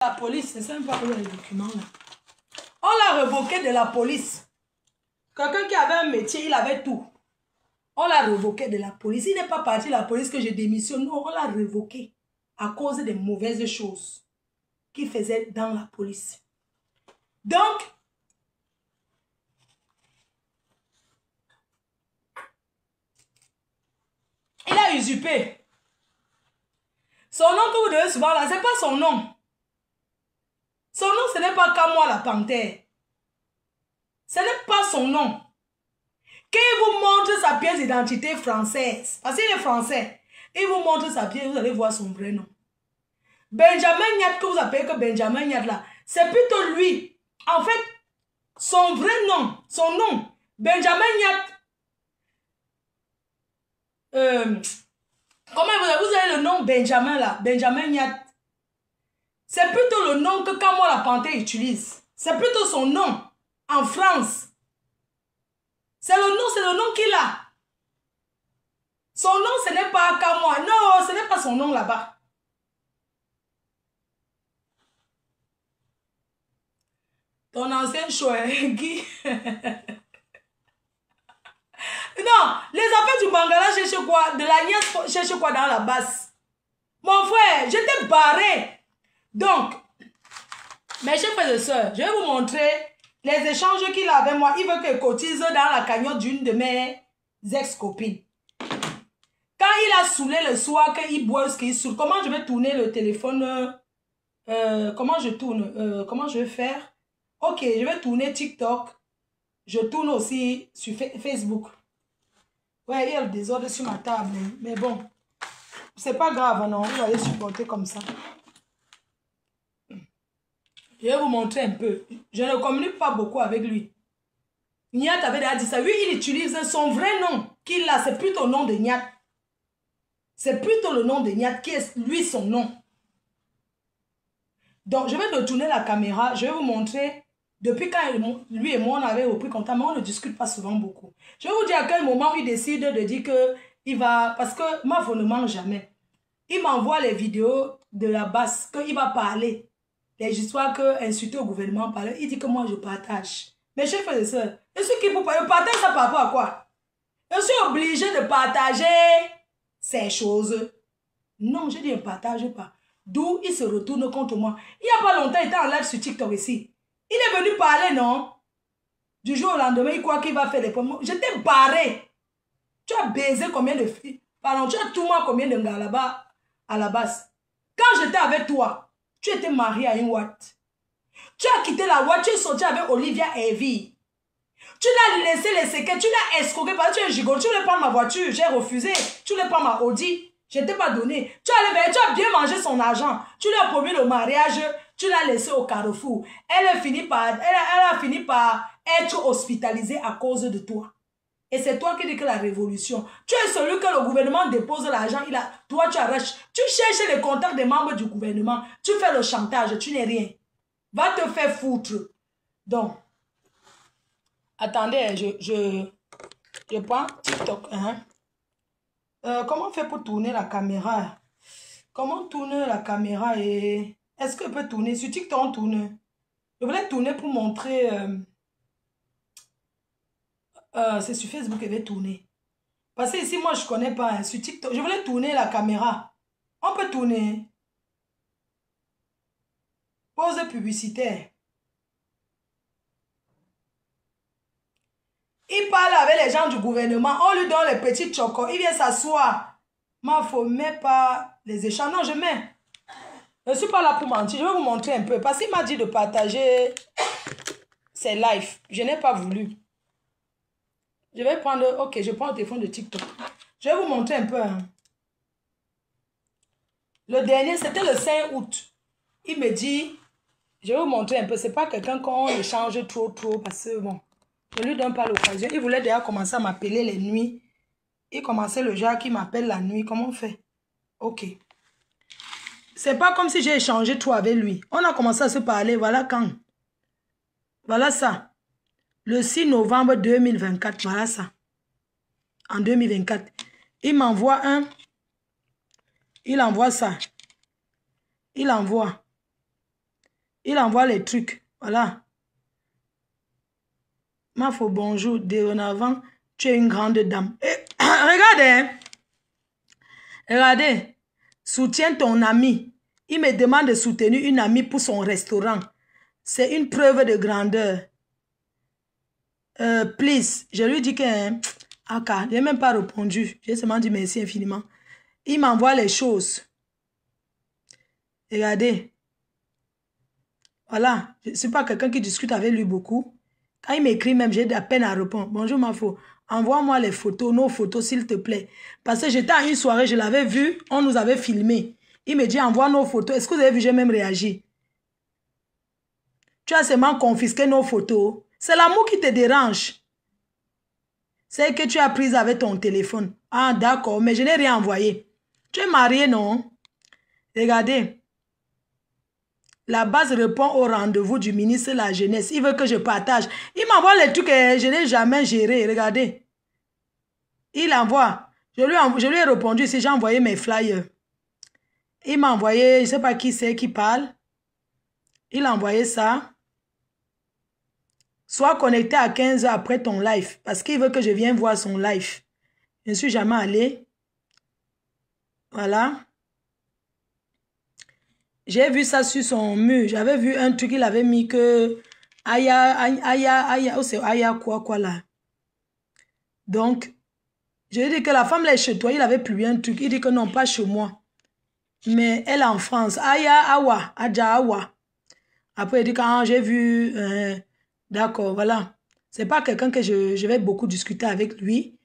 La police, c'est même pas les documents là. On l'a révoqué de la police. Quelqu'un qui avait un métier, il avait tout. On l'a révoqué de la police. Il n'est pas parti de la police que je démissionne. Non, on l'a révoqué à cause des mauvaises choses qu'il faisait dans la police. Donc, il a usurpé. Son nom que vous devez souvent là, ce n'est pas son nom. Son nom, ce n'est pas Kamwa la panthère. Ce n'est pas son nom. Quand il vous montre sa pièce d'identité française, parce qu'il est français, il vous montre sa pièce, vous allez voir son vrai nom. Benjamin Nyat, que vous appelez que Benjamin Nyat là, c'est plutôt lui. En fait, son vrai nom, son nom, Benjamin Nyat. Comment vous avez le nom Benjamin là, Benjamin Nyat. C'est plutôt le nom que Kamwa la panthère utilise. C'est plutôt son nom en France. C'est le nom qu'il a. Son nom, ce n'est pas Kamwa. Non, ce n'est pas son nom là-bas. Ton ancien choix, Guy. Non, les affaires du Bangala cherchent quoi? De la nièce cherche quoi dans la basse? Mon frère, je t'ai barré. Donc, mes chers frères et sœurs, je vais vous montrer les échanges qu'il a avec moi. Il veut que je cotise dans la cagnotte d'une de mes ex-copines. Quand il a saoulé le soir, qu'il boit ce qu'il saoule, comment je vais tourner le téléphone? Comment je tourne? Comment je vais faire? Ok, je vais tourner TikTok. Je tourne aussi sur Facebook. Ouais, il y a le désordre sur ma table. Mais bon, c'est pas grave, non? Vous allez supporter comme ça. Je vais vous montrer un peu. Je ne communique pas beaucoup avec lui. Nyat avait déjà dit ça. Lui, il utilise son vrai nom qu'il a. C'est plutôt le nom de Nyat. C'est plutôt le nom de Nyat qui est, lui, son nom. Donc, je vais retourner la caméra. Je vais vous montrer. Depuis quand lui et moi, on avait repris contact, mais on ne discute pas souvent beaucoup. Je vais vous dire à quel moment il décide de dire qu'il va... Parce que ma ne ment jamais. Il m'envoie les vidéos de la basse, qu'il va parler. Les histoires que insulter au gouvernement par là, il dit que moi je partage. Mais chers frères et sœurs, est-ce qu'il partage ça par rapport à quoi? Je suis obligé de partager ces choses. Non, je dis je ne partage pas. D'où il se retourne contre moi. Il n'y a pas longtemps, il était en live sur TikTok ici. Il est venu parler, non? Du jour au lendemain, il croit qu'il va faire des promos. Je t'ai barré. Tu as baisé combien de filles? Pardon, tu as tout moi combien de gars là-bas à la base? Quand j'étais avec toi, tu étais marié à une Watt. Tu as quitté la Watt, tu es sorti avec Olivia Evie. Tu l'as laissé les séquelles, tu l'as escroqué parce que tu es gigolo. Tu voulais prendre ma voiture, j'ai refusé. Tu voulais prendre ma Audi, je ne t'ai pas donné. Tu as bien mangé son argent. Tu lui as promis le mariage, tu l'as laissé au carrefour. Elle a fini par être hospitalisée à cause de toi. Et c'est toi qui dis que la révolution. Tu es celui que le gouvernement dépose l'argent. Toi, tu arraches. Tu cherches les contacts des membres du gouvernement. Tu fais le chantage. Tu n'es rien. Va te faire foutre. Donc, attendez, je prends TikTok. Hein? Comment on fait pour tourner la caméra? Comment tourner la caméra et... Est-ce que je peux tourner? Sur TikTok, on tourne. Je voulais tourner pour montrer... c'est sur Facebook que je vais tourner. Parce que ici, moi, je ne connais pas. Hein, sur TikTok, je voulais tourner la caméra. On peut tourner. Pause publicitaire. Il parle avec les gens du gouvernement. On lui donne les petits chocos. Il vient s'asseoir. Mais il ne faut même pas les échanges. Non, je mets. Je ne suis pas là pour mentir. Je vais vous montrer un peu. Parce qu'il m'a dit de partager ses lives. Je n'ai pas voulu. Je vais prendre... Ok, je prends le téléphone de TikTok. Je vais vous montrer un peu. Hein. Le dernier, c'était le 5 août. Il me dit... Je vais vous montrer un peu. C'est pas quelqu'un qu'on échange trop. Parce que bon... Je ne lui donne pas l'occasion. Il voulait déjà commencer à m'appeler les nuits. Il commençait le genre qui m'appelle la nuit. Comment on fait? Ok. C'est pas comme si j'ai échangé trop avec lui. On a commencé à se parler. Voilà quand. Voilà ça. Le 6 novembre 2024. Voilà ça. En 2024. Il m'envoie un. Il envoie ça. Il envoie. Il envoie les trucs. Voilà. Mafo, bonjour. Dorénavant, tu es une grande dame. Et, regardez. Regardez. Soutiens ton ami. Il me demande de soutenir une amie pour son restaurant. C'est une preuve de grandeur. Please. Je lui dis que... je n'ai même pas répondu. J'ai seulement dit merci infiniment. Il m'envoie les choses. Regardez. Voilà. Je ne suis pas quelqu'un qui discute avec lui beaucoup. Quand il m'écrit même, j'ai de la peine à répondre. Bonjour Mafo. Envoie-moi les photos, nos photos s'il te plaît. Parce que j'étais à une soirée, je l'avais vu, on nous avait filmé. Il me dit envoie nos photos. Est-ce que vous avez vu, j'ai même réagi. Tu as seulement confisqué nos photos. C'est l'amour qui te dérange. C'est que tu as pris avec ton téléphone. Ah d'accord, mais je n'ai rien envoyé. Tu es marié, non? Regardez. La base répond au rendez-vous du ministre de la Jeunesse. Il veut que je partage. Il m'envoie les trucs que je n'ai jamais gérés. Regardez. Il envoie. Je lui ai répondu si j'ai envoyé mes flyers. Il m'a envoyé, je ne sais pas qui c'est qui parle. Il a envoyé ça. Sois connecté à 15 heures après ton live. Parce qu'il veut que je vienne voir son live. Je ne suis jamais allé. Voilà. J'ai vu ça sur son mur. J'avais vu un truc, il avait mis que... oh c'est Aya quoi là. Donc, je lui ai dit que la femme là est chez toi. Il avait publié un truc. Il dit que non, pas chez moi. Mais elle est en France. Awa. Après, il dit que j'ai vu... d'accord, voilà. C'est pas quelqu'un que je vais beaucoup discuter avec lui.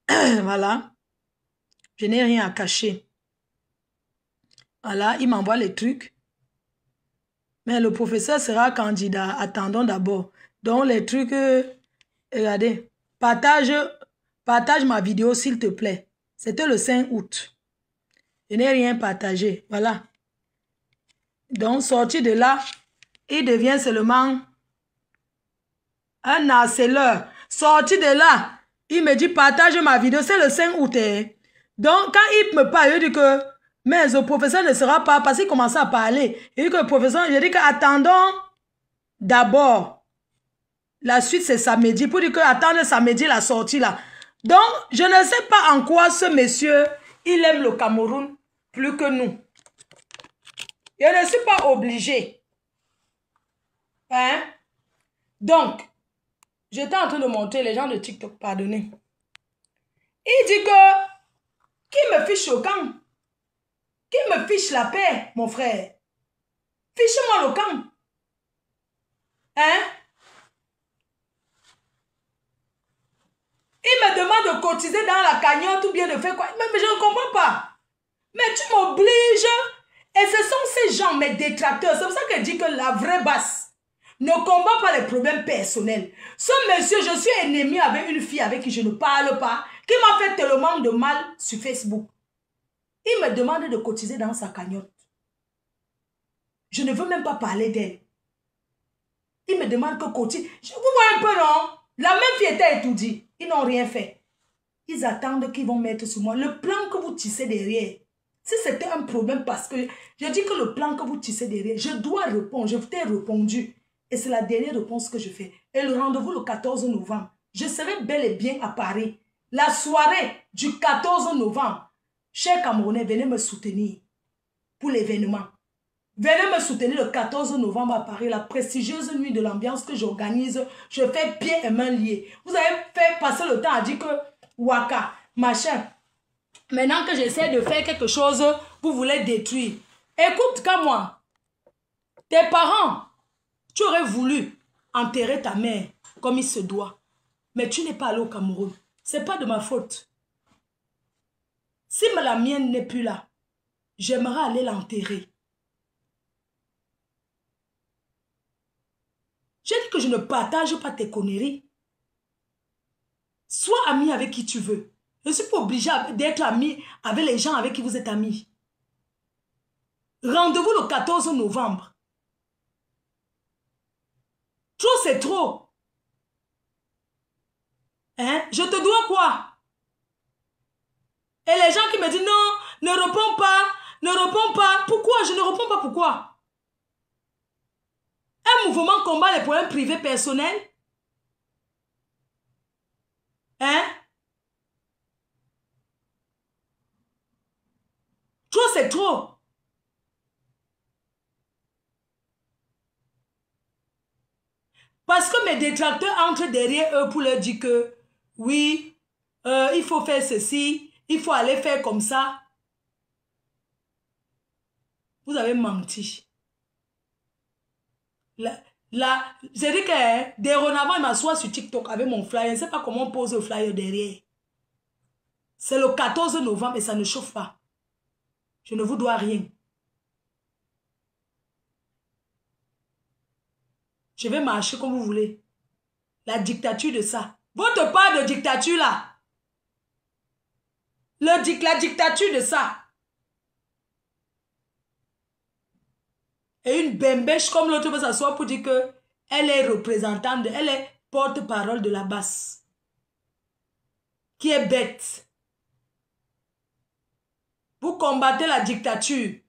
Voilà. Je n'ai rien à cacher. Voilà, il m'envoie les trucs. Mais le professeur sera candidat. Attendons d'abord. Donc, les trucs... regardez. Partage ma vidéo, s'il te plaît. C'était le 5 août. Je n'ai rien partagé. Voilà. Donc, sorti de là, il devient seulement un harceleur. Sorti de là, il me dit partage ma vidéo. C'est le 5 août. Donc, quand il me parle, il dit que mais le professeur ne sera pas, parce qu'il commençait à parler. Il dit que le professeur, je dis que attendons d'abord. La suite, c'est samedi. Pour dire que attendre samedi la sortie là. Donc, je ne sais pas en quoi ce monsieur, il aime le Cameroun plus que nous. Je ne suis pas obligée. Hein? Donc, j'étais en train de montrer les gens de TikTok, pardonnez. Il dit que, qui me fiche au camp? Qui me fiche la paix, mon frère? Fiche-moi le camp. Hein? Il me demande de cotiser dans la cagnotte ou bien de faire quoi? Mais je ne comprends pas. Mais tu m'obliges. Et ce sont ces gens, mes détracteurs. C'est pour ça que je dis que la vraie basse ne combat pas les problèmes personnels. Ce monsieur, je suis ennemi avec une fille avec qui je ne parle pas, qui m'a fait tellement de mal sur Facebook. Il me demande de cotiser dans sa cagnotte. Je ne veux même pas parler d'elle. Il me demande que cotise. Vous voyez un peu, non? La même fille était étourdie. Ils n'ont rien fait. Ils attendent qu'ils vont mettre sur moi. Le plan que vous tissez derrière, si c'était un problème parce que je dis que le plan que vous tissez derrière, je dois répondre. Je t'ai répondu. Et c'est la dernière réponse que je fais. Et le rendez-vous le 14 novembre. Je serai bel et bien à Paris. La soirée du 14 novembre. Chers Camerounais, venez me soutenir pour l'événement. Venez me soutenir le 14 novembre à Paris, la prestigieuse nuit de l'ambiance que j'organise. Je fais pieds et mains liés. Vous avez fait passer le temps à dire que Waka, machin. Maintenant que j'essaie de faire quelque chose, vous voulez détruire. Écoute, comme moi, tes parents, tu aurais voulu enterrer ta mère comme il se doit. Mais tu n'es pas allé au Cameroun. Ce n'est pas de ma faute. Si la mienne n'est plus là, j'aimerais aller l'enterrer. J'ai dit que je ne partage pas tes conneries. Sois ami avec qui tu veux. Je ne suis pas obligée d'être ami avec les gens avec qui vous êtes amis. Rendez-vous le 14 novembre. Trop, c'est trop. Hein? Je te dois quoi? Et les gens qui me disent non, ne réponds pas, ne réponds pas. Pourquoi? Je ne réponds pas pourquoi? un mouvement combat les problèmes privés personnels? Hein? Trop, c'est trop. Parce que mes détracteurs entrent derrière eux pour leur dire que oui, il faut faire ceci, il faut aller faire comme ça. Vous avez menti. J'ai dit que dorénavant, il m'assoit sur TikTok avec mon flyer. Je ne sais pas comment on pose le flyer derrière. C'est le 14 novembre et ça ne chauffe pas. Je ne vous dois rien. Je vais marcher comme vous voulez. La dictature de ça. Votre part de dictature là. La dictature de ça. Et une bembèche comme l'autre va s'asseoir pour dire que elle est représentante, elle est porte-parole de la basse. Qui est bête. Vous combattez la dictature,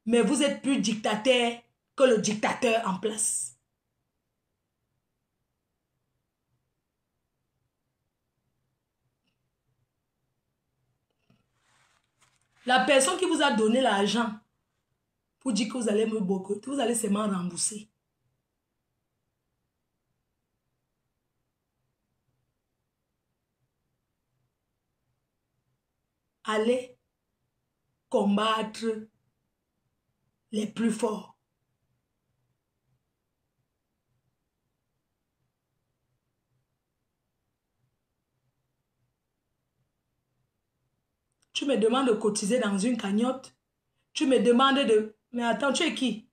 mais vous êtes plus dictateur que le dictateur en place. La personne qui vous a donné l'argent pour dire que vous allez me boycotter, vous allez seulement rembourser. Allez combattre les plus forts. Tu me demandes de cotiser dans une cagnotte. Tu me demandes de... Mais attends, tu es qui?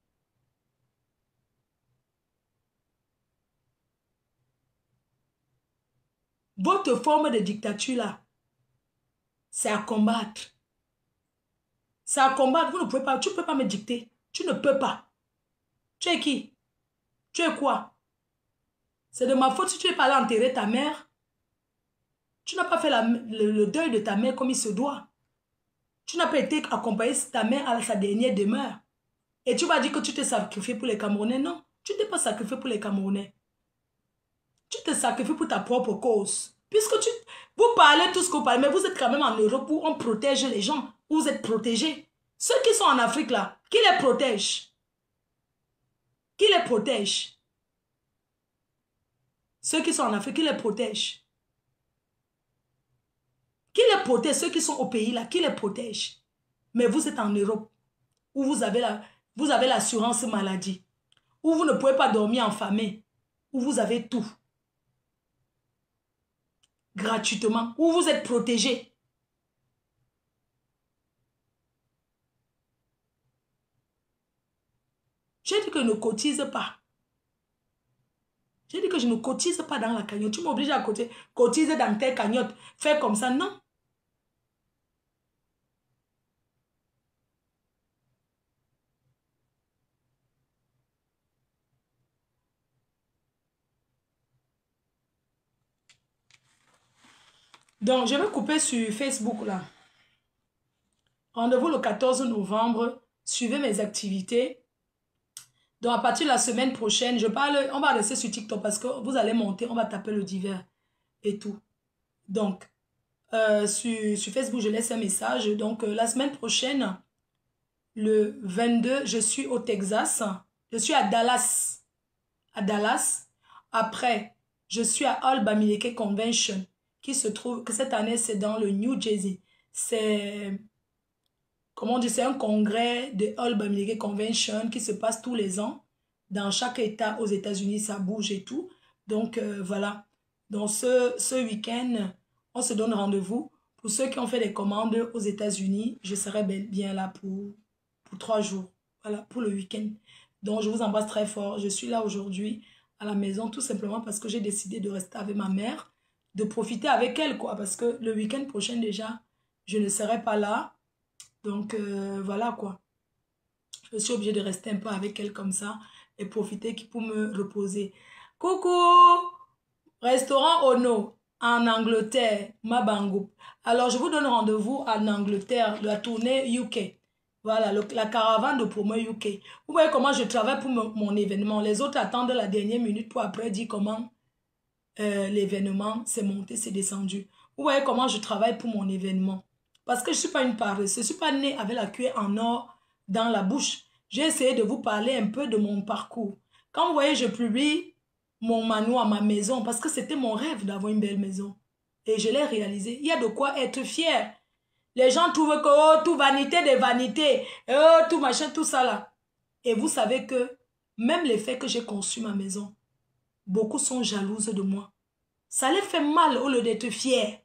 Votre forme de dictature là, c'est à combattre. C'est à combattre. Vous ne pouvez pas, tu ne peux pas me dicter. Tu ne peux pas. Tu es qui? Tu es quoi? C'est de ma faute si tu n'es pas allé enterrer ta mère. Tu n'as pas fait le deuil de ta mère comme il se doit. Tu n'as pas été accompagné ta mère à sa dernière demeure. Et tu vas dire que tu t'es sacrifié pour les Camerounais. Non, tu ne t'es pas sacrifié pour les Camerounais. Tu te sacrifies pour ta propre cause. Puisque vous parlez tout ce que vous parlez, mais vous êtes quand même en Europe où on protège les gens. Où vous êtes protégés. Ceux qui sont en Afrique là, qui les protège? Qui les protège? Ceux qui sont en Afrique, qui les protège? Qui les protège? Ceux qui sont au pays là, qui les protège? Mais vous êtes en Europe où vous avez l'assurance maladie, où vous ne pouvez pas dormir en famille, où vous avez tout. Gratuitement, où vous êtes protégé. J'ai dit que je ne cotise pas. J'ai dit que je ne cotise pas dans la cagnotte. Tu m'obliges à cotiser dans tes cagnottes. Faire comme ça, non. Donc, je vais couper sur Facebook là. Rendez-vous le 14 novembre. Suivez mes activités. Donc, à partir de la semaine prochaine, on va rester sur TikTok parce que vous allez monter, on va taper le divers et tout. Donc, sur Facebook, je laisse un message. Donc, la semaine prochaine, le 22, je suis au Texas. Je suis à Dallas. À Dallas. Après, je suis à All Bamileke Convention qui se trouve, que cette année, c'est dans le New Jersey. C'est... Comment on dit, c'est un congrès de All Bamileke Convention qui se passe tous les ans. Dans chaque État aux États-Unis, ça bouge et tout. Donc, voilà. Donc, ce week-end, on se donne rendez-vous. Pour ceux qui ont fait des commandes aux États-Unis, je serai bien là pour 3 jours. Voilà, pour le week-end. Donc, je vous embrasse très fort. Je suis là aujourd'hui à la maison tout simplement parce que j'ai décidé de rester avec ma mère, de profiter avec elle, quoi. Parce que le week-end prochain, déjà, je ne serai pas là. Donc, voilà quoi. Je suis obligée de rester un peu avec elle comme ça et profiter pour me reposer. Coucou! Restaurant Ono en Angleterre, Mabango. Alors, je vous donne rendez-vous en Angleterre, la tournée UK. Voilà, la caravane de promo UK. Vous voyez comment je travaille pour mon événement. Les autres attendent la dernière minute pour après dire comment l'événement s'est monté, s'est descendu. Vous voyez comment je travaille pour mon événement. Parce que je ne suis pas une paresseuse. Je ne suis pas née avec la cuillère en or dans la bouche. J'ai essayé de vous parler un peu de mon parcours. Quand vous voyez, je publie mon manoir, ma maison, parce que c'était mon rêve d'avoir une belle maison. Et je l'ai réalisé. Il y a de quoi être fier. Les gens trouvent que oh, tout vanité des vanités, oh, tout machin, tout ça là. Et vous savez que même les faits que j'ai conçu ma maison, beaucoup sont jalouses de moi. Ça les fait mal au lieu d'être fiers.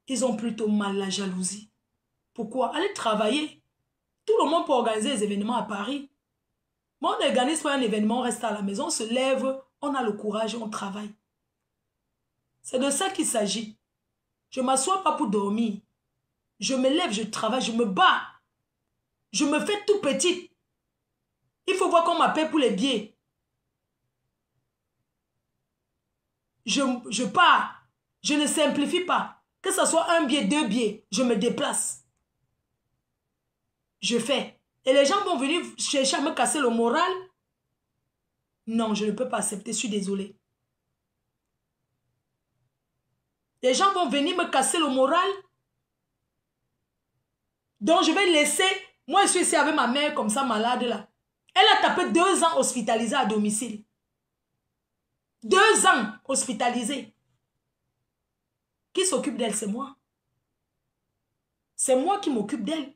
Ils ont plutôt mal la jalousie. Pourquoi? Allez travailler. Tout le monde peut organiser des événements à Paris. Moi, on n'organise pas un événement, on reste à la maison, on se lève, on a le courage, on travaille. C'est de ça qu'il s'agit. Je ne m'assois pas pour dormir. Je me lève, je travaille, je me bats. Je me fais tout petite. Il faut voir qu'on m'appelle pour les billets. Je pars. Je ne simplifie pas. Que ce soit un billet, deux billets, je me déplace. Je fais. Et les gens vont venir chercher à me casser le moral. Non, je ne peux pas accepter, je suis désolée. Les gens vont venir me casser le moral. Donc je vais laisser. Moi, je suis ici avec ma mère comme ça, malade là. Elle a tapé 2 ans hospitalisée à domicile. 2 ans hospitalisée. Qui s'occupe d'elle? C'est moi. C'est moi qui m'occupe d'elle.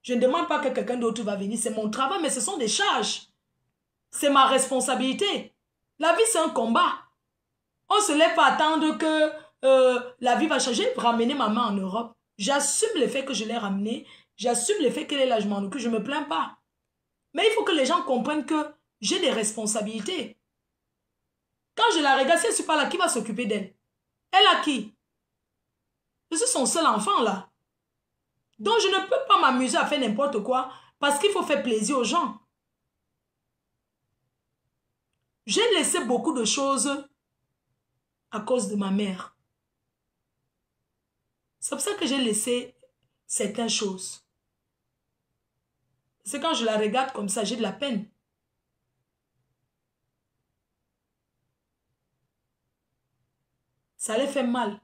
Je ne demande pas que quelqu'un d'autre va venir. C'est mon travail, mais ce sont des charges. C'est ma responsabilité. La vie, c'est un combat. On ne se lève pas attendre que la vie va changer pour ramener maman en Europe. J'assume le fait que je l'ai ramenée. J'assume le fait qu'elle est là, je m'en occupe. Je ne me plains pas. Mais il faut que les gens comprennent que j'ai des responsabilités. Quand je la regarde, si elle ne suis pas là, qui va s'occuper d'elle? Elle a qui? Je suis son seul enfant là. Donc je ne peux pas m'amuser à faire n'importe quoi parce qu'il faut faire plaisir aux gens. J'ai laissé beaucoup de choses à cause de ma mère. C'est pour ça que j'ai laissé certaines choses. C'est quand je la regarde comme ça, j'ai de la peine. Ça les fait mal.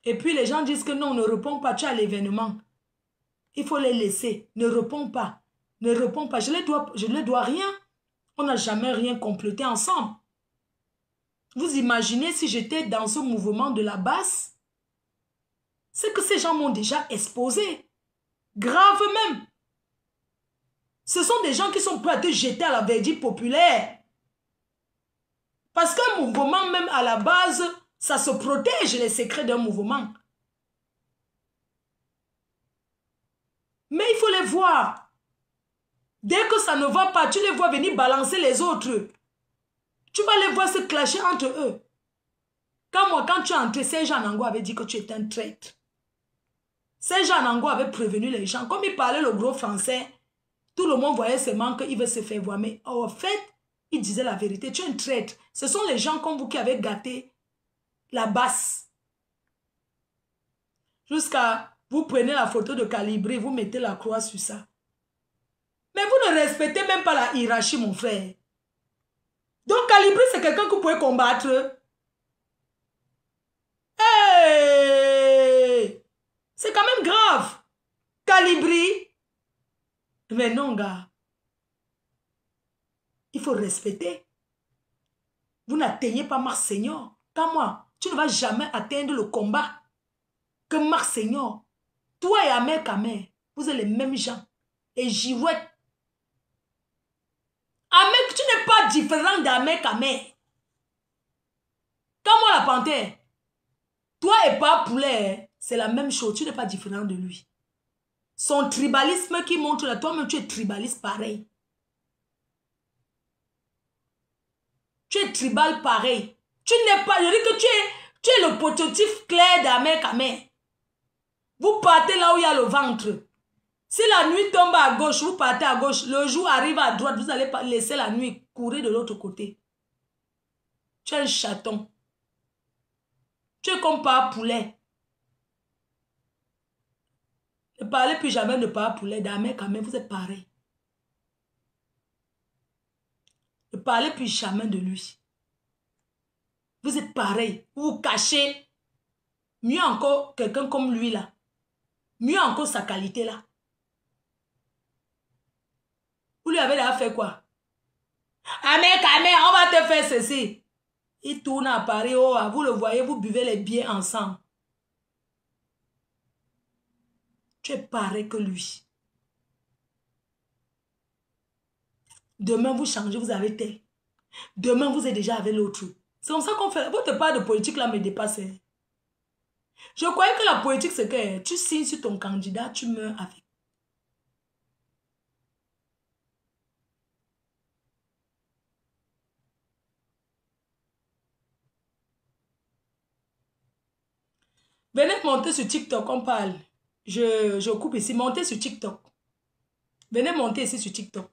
Et puis les gens disent que non, ne réponds pas, tu as l'événement. Il faut les laisser. Ne réponds pas. Ne réponds pas. Je ne dois rien. On n'a jamais rien complété ensemble. Vous imaginez si j'étais dans ce mouvement de la basse? C'est que ces gens m'ont déjà exposé. Grave même. Ce sont des gens qui sont prêts à te jeter à la verdict populaire. Parce qu'un mouvement, même à la base, ça se protège les secrets d'un mouvement. Mais il faut les voir. Dès que ça ne va pas, tu les vois venir balancer les autres. Tu vas les voir se clasher entre eux. Quand tu es entré, Serge Anango avait dit que tu étais un traître. Serge Anango avait prévenu les gens. Comme il parlait le gros français, tout le monde voyait seulement qu'il veut se faire voir. Mais en fait, il disait la vérité. Tu es un traître. Ce sont les gens comme vous qui avez gâté la basse. Jusqu'à vous prenez la photo de Calibré, vous mettez la croix sur ça. Mais vous ne respectez même pas la hiérarchie, mon frère. Donc Calibré, c'est quelqu'un que vous pouvez combattre. Hey! C'est quand même grave. Calibré. Mais non, gars. Il faut respecter. Vous n'atteignez pas Marc Seigneur. Quand moi, tu ne vas jamais atteindre le combat que Marc Seigneur. Toi et Ahmed Kamer, vous êtes les mêmes gens. Et Girouette. Ahmed, tu n'es pas différent d'Ahmed Kamer. Quand moi la panthère, toi et pas poulet, c'est la même chose. Tu n'es pas différent de lui. Son tribalisme qui montre là, toi-même tu es tribaliste pareil. Tu es tribal pareil. Tu n'es pas, je dis que tu es le prototype clair d'Ahmed Kamer. Vous partez là où il y a le ventre. Si la nuit tombe à gauche, vous partez à gauche. Le jour arrive à droite, vous allez laisser la nuit courir de l'autre côté. Tu es un chaton. Tu es comme pas poulet. Ne parlez plus jamais de pas poulet. D'Amé, quand même, vous êtes pareil. Ne parlez plus jamais de lui. Vous êtes pareil. Vous vous cachez. Mieux encore, quelqu'un comme lui là. Mieux encore sa qualité là. Vous lui avez déjà fait quoi? Amé, on va te faire ceci. Il tourne à Paris. Oh, vous le voyez, vous buvez les biens ensemble. Tu es pareil que lui. Demain, vous changez, vous avez tel. Demain, vous êtes déjà avec l'autre. C'est comme ça qu'on fait. Votre part de politique là me dépasse. Je croyais que la politique, c'est que tu signes sur ton candidat, tu meurs avec. Venez monter sur TikTok, on parle. Je coupe ici. Montez sur TikTok. Venez monter ici sur TikTok.